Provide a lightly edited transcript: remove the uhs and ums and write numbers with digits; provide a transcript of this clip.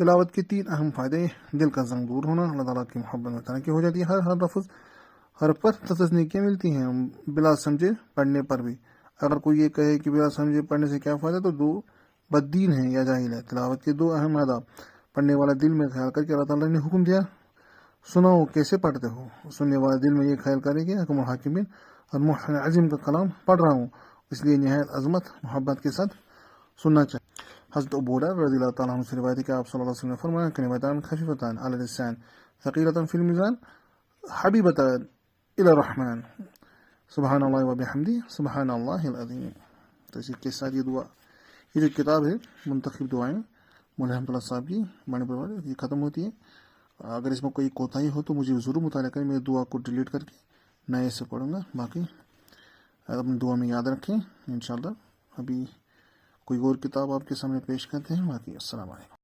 तिलावत के 3 अहम फ़ायदे। दिल का ज़ंग दूर होना, अल्लाह ताला की मोहब्बत में तरक्की हो जाती है। हर लफ्ज़ हर पर 10 नेकियां मिलती हैं बिला समझे पढ़ने पर भी। अगर कोई ये कहे कि बिला समझे पढ़ने से क्या फ़ायदा, तो दो बद्दीन है या जाहिल है। तिलावत के 2 अहम आदाब। पढ़ने वाला दिल में ख्याल करके अल्लाह ताला ने हुक्म दिया, सुनाओ कैसे पढ़ते हो। सुनने वाला दिल में ये ख्याल करे कि हुक्मुल हाकिमीन और मुहसिन अज़ीम का कलाम पढ़ रहा हूँ, इसलिए निहायत अज़मत मोहब्बत के साथ सुनना चाहिए। हज़रत अबू हुरैरा रज़ियल्लाहु ताला अन्हु से रिवायत है कि आप सल्लल्लाहु अलैहि वसल्लम ने फरमाया, कलिमतान खफ़ीफ़तान अला लिसान सक़ीलतन फ़िल मीज़ान हबीबतन इला रहमान सुबहानल्लाह व बिहम्दी सुबहानल्लाहिल अज़ीम। तो इसी के साथ ये जो किताब है मुंतखब दुआएं मौलाना रहमतुल्लाह साहब की मणिपुर वाले, ये ख़त्म होती है। अगर इसमें कोई कोताही हो तो मुझे ज़रूर मुताला करें, मैं दुआ को डिलीट करके नए से पढ़ूँगा। बाकी अपनी दुआ में याद रखें इंशाअल्लाह। अभी कोई और किताब आपके सामने पेश करते हैं। बाकी अस्सलाम वालेकुम।